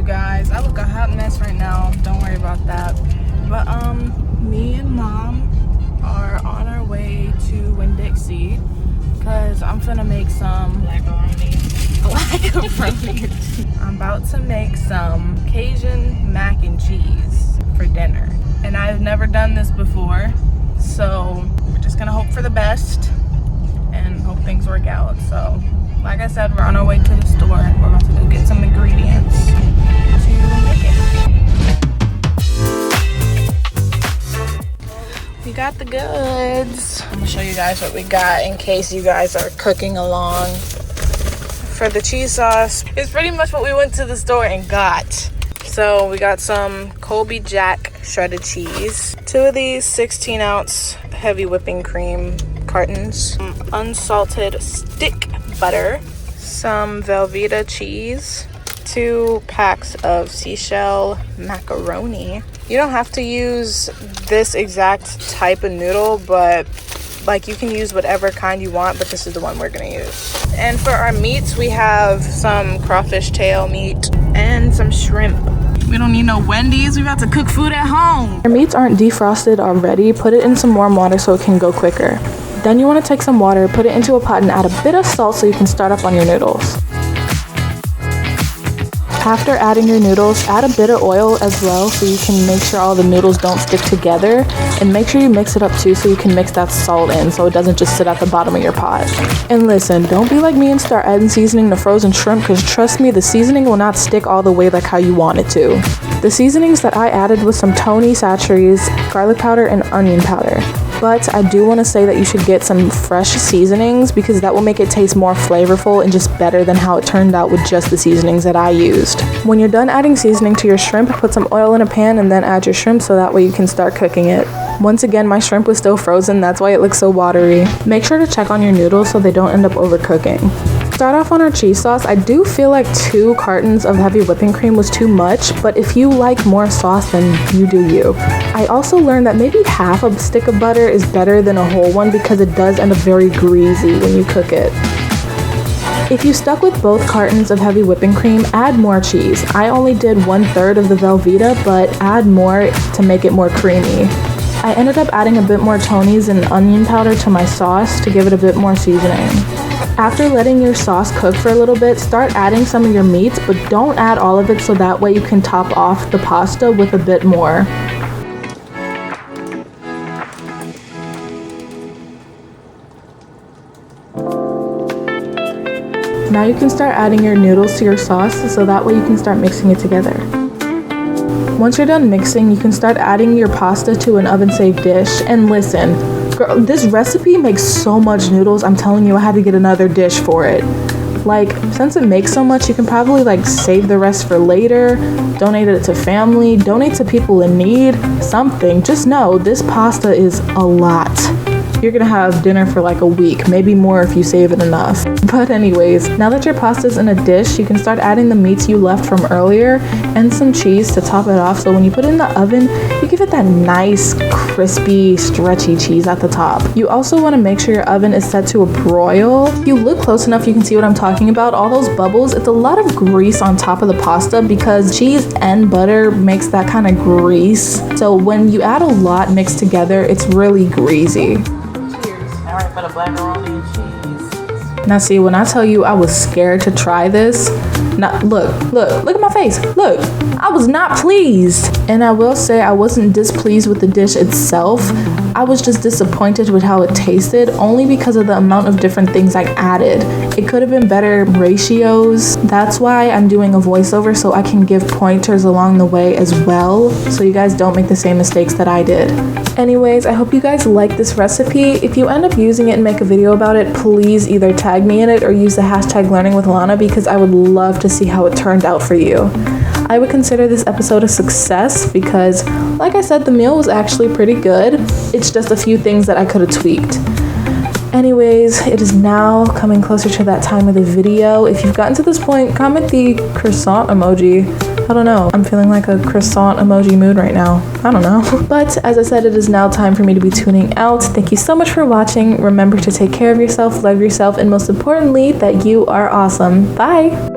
guys. I look a hot mess right now. Don't worry about that. But me and mom are on our way to Winn-Dixie because I'm finna make some macaroni. I'm about to make some Cajun mac and cheese for dinner. And I've never done this before, so we're just gonna hope for the best and hope things work out. So like I said, we're on our way to the store. We're about to go get some ingredients to make it. We got the goods. I'm gonna show you guys what we got in case you guys are cooking along. For the cheese sauce, it's pretty much what we went to the store and got. So we got some Colby Jack shredded cheese, 2 of these 16-ounce heavy whipping cream cartons, unsalted stick butter, some Velveeta cheese, 2 packs of seashell macaroni. You don't have to use this exact type of noodle, but like you can use whatever kind you want, but this is the one we're gonna use. And for our meats, we have some crawfish tail meat and some shrimp. We don't need no Wendy's, we about to cook food at home. Your meats aren't defrosted already, put it in some warm water so it can go quicker. Then you want to take some water, put it into a pot and add a bit of salt so you can start up on your noodles. After adding your noodles, add a bit of oil as well so you can make sure all the noodles don't stick together, and make sure you mix it up too so you can mix that salt in so it doesn't just sit at the bottom of your pot. And listen, don't be like me and start adding seasoning to frozen shrimp, because trust me, the seasoning will not stick all the way like how you want it to. The seasonings that I added was some Tony Chachere's garlic powder and onion powder. But I do want to say that you should get some fresh seasonings because that will make it taste more flavorful and just better than how it turned out with just the seasonings that I used. When you're done adding seasoning to your shrimp, put some oil in a pan and then add your shrimp so that way you can start cooking it. Once again, my shrimp was still frozen, that's why it looks so watery. Make sure to check on your noodles so they don't end up overcooking. Start off on our cheese sauce. I do feel like 2 cartons of heavy whipping cream was too much, but if you like more sauce, then you do you. I also learned that maybe half a stick of butter is better than a whole one because it does end up very greasy when you cook it. If you stuck with both cartons of heavy whipping cream, add more cheese. I only did 1/3 of the Velveeta, but add more to make it more creamy. I ended up adding a bit more Tony's and onion powder to my sauce to give it a bit more seasoning. After letting your sauce cook for a little bit, start adding some of your meats, but don't add all of it so that way you can top off the pasta with a bit more. Now you can start adding your noodles to your sauce so that way you can start mixing it together. Once you're done mixing, you can start adding your pasta to an oven-safe dish. And listen, girl, this recipe makes so much noodles. I'm telling you, I had to get another dish for it. Like, since it makes so much, you can probably like save the rest for later, donate it to family, donate to people in need, something. Just know this pasta is a lot. You're gonna have dinner for like a week, maybe more if you save it enough. But anyways, now that your pasta's in a dish, you can start adding the meats you left from earlier and some cheese to top it off, so when you put it in the oven, you give it that nice, crispy, stretchy cheese at the top. You also want to make sure your oven is set to a broil. If you look close enough, you can see what I'm talking about. All those bubbles, it's a lot of grease on top of the pasta because cheese and butter makes that kind of grease. So when you add a lot mixed together, it's really greasy. Alright, for the macaroni and cheese. Now see, when I tell you I was scared to try this, look at my face. Look, I was not pleased. And I will say I wasn't displeased with the dish itself. I was just disappointed with how it tasted, only because of the amount of different things I added. It could have been better ratios. That's why I'm doing a voiceover, so I can give pointers along the way as well, so you guys don't make the same mistakes that I did. Anyways, I hope you guys like this recipe. If you end up using it and make a video about it, please either tag me in it or use the hashtag learningwithlannah, because I would love to see how it turned out for you. I would consider this episode a success because, like I said, the meal was actually pretty good. It's just a few things that I could have tweaked. Anyways, it is now coming closer to that time of the video. If you've gotten to this point, comment the croissant emoji. I don't know. I'm feeling like a croissant emoji mood right now. I don't know. But as I said, it is now time for me to be tuning out. Thank you so much for watching. Remember to take care of yourself, love yourself, and most importantly, that you are awesome. Bye!